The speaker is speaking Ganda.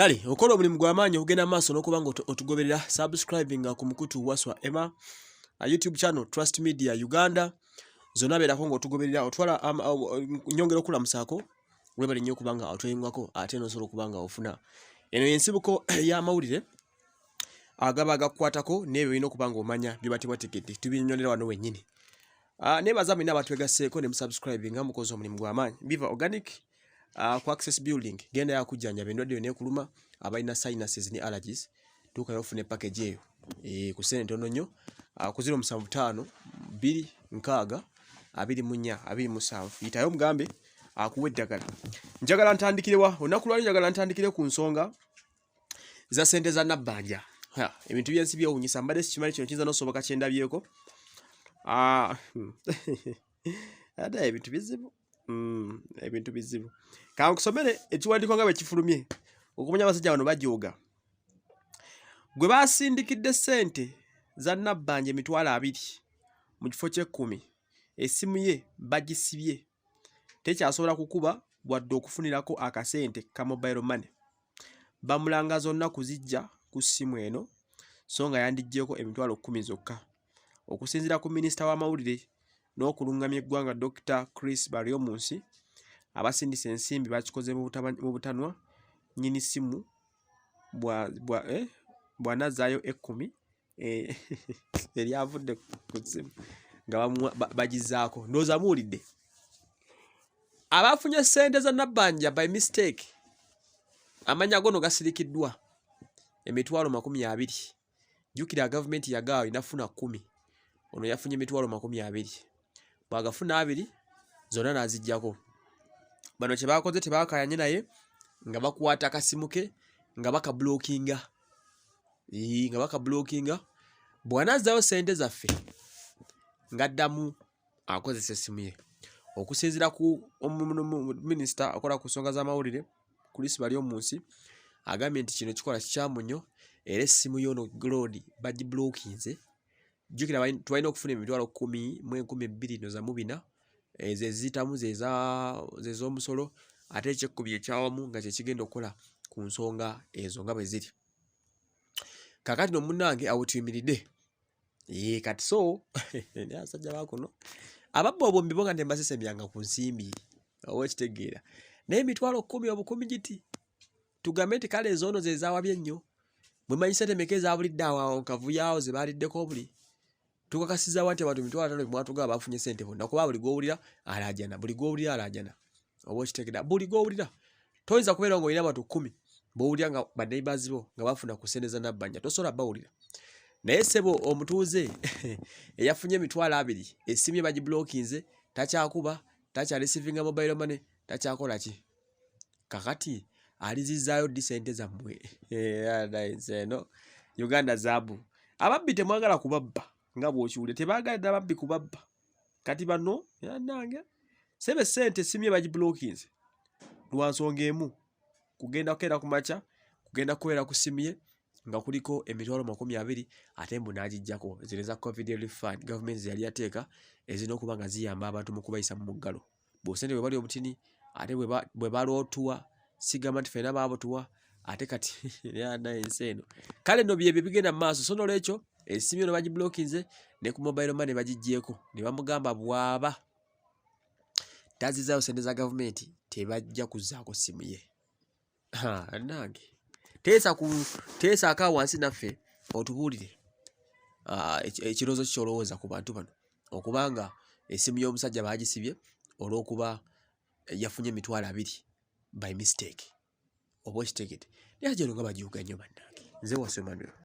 Kale okola omulimu gw'amaanyi okugenda maaso n'okuba nga otugoberera subscribing ku mukutu waswa Emma YouTube channel Trust Media Uganda zonna beerako ng'otugoberera otwala nyongera okulamusaako webale nnyo okubanga otweyungako ate n'osobola okuba nga ofuna eno y'ensibuko y'amawulire agaba agakukwatako n'ebyo olina okuba ng'omanya bye batibwa tiketi tubinnyonera wano wennyini. Neebaza mwenna abatwegasseeko ne musubscribing nga mukoze omulimu gw'amaanyi. Biva Organic ku Access Building genda yakujjanjaba endwadde yonna ekuluma abalina sinuses ne allergies tuukayo ofune package eyo ku ssente ntono nnyo ku 075 2 6 24 yitayo mugambe akuwa eddagala. Njagala ntandikirewa olunaku lwali njagala ntandikire ku nsonga za ssente za Nabbanja. Ebintu byensi byewuunyisa mbadde sikimanyi kino kiyinza n'osoboka kye ndabyeko. Ada ebintu bizibu. Ebintu bizibu. Kankusomere ekiwandiiko nga bwe kifulumye okumanya abasajja bano bajooga. Gwe baasindikidde ssente za Nabbanja emitwalo 2 mu kifo ky'e10 essimu ye bagisibye tekyasobola kukuba wadde okufunirako akasente ka mobile money. Bamulanga zonna kuzijja ku ssimu eno so nga yandigyeko emitwalo 10 zokka. Okusinziira ku minisita w'amawulire n'okulungamya eggwanga Dr. Chris Baryomunsi abasindisa ensimbi bakikoze mu butanwa nnyini ssimu bw'anazzaayo 10 eryavudde ku ssimu nga bagizaako. Ndowooza muwulidde abafunye ssente za Nabbanja by mistake amanya gono gasirikiddwa emitwalo 20. Jjukira gavumenti yagaawo inafuna 10 ono yafunye emitwalo 20 bw'agafuna 2 zonna n'aziggyako. Bano kye baakoze tebaakayanye naye nga bakwata akasimu ke nga bakabulookinga bw'anazzaayo ssente zaffe ng'addamu akozesa essimu ye. Okusinziira ku minisita akola ku nsonga z'amawulire Chris Baryomunsi agambye nti kino kikola kikyamu nnyo era essimu y'ono Glody bagibulookinze. Jjukira twalina okufuna emitwalo 10 mu 12 ezo eziyitamu zez'omusolo ate ekyekkubi ekyawamu nga kye kigenda okukola ku nsonga ezo nga bwe ziri. Kaakati no munnange awo tuyimiridde. Kati so ne abasajja baakuno ababba obwombi bo nga tembasesemyanga ku nsimbi oba ekitegeera naye emitwalo 10 obukumi giti tugambe nti kale ezoono ze zaawabye ennyo bwe manyi ssente meka ezabulidde awo kavuyaawo ze baaliddeko obuli tukakasizaawo nti abantu emitwalo 5 mwatugaba bafunye ssente bonna kuba buli gw'owulira alaajana oba ekitegeera buli gw'owulira toyinza kubeera ng'olina abantu 10 b'owulira nga baneighbours bo nga bafuna ku ssente za Nabbanja tosobola bawulira. Naye ssebo omutuuze eyafunye emitwalo 2 essimu ye bagibulookinze takyakuba takyaresivinga mobile money takyakola ki kakati alizizaayo ddi ssente zammwe. Eno Uganda zaabu ababbi temwagala kubabba nga bw'okiwulira tebaagala ababbi kubabba kati bano yanange sebe ssente essimu ye bagibulookinze lwa nsonga emu kugenda kukeera ku makya kugenda kubeera ku ssimu ye nga kuliko emitwalo 20 ate mbu n'agiggyako zino za COVID relief fund gavumenti ze yali yateeka ezirina okuba nga ziyamba abantu mu kubayisa mu muggalo. Bw'osente bwe bali obutini ate bwe balootuwa sigamba nti ffenna baabutuwa ate kati ensi eno kale nno byebyo bigenda mu maaso so n'olwekyo essimu eno bagibulookinze ne ku mobile money bagiggyeko ne bamugamba bw'aba tazizaayo ssente za gavumenti tebajja kuzzaako ssimu ye. Nange teesaako wansi naffe otubuulire ekirowoozo kikyolowooza ku bantu bano okubanga essimu y'omusajja baagisibye olw'okuba yafunye emitwalo 2 by mistake oba ekitegete naye ageno nga bajuuga nnyo bannange. Nze Waswa Emmanuel.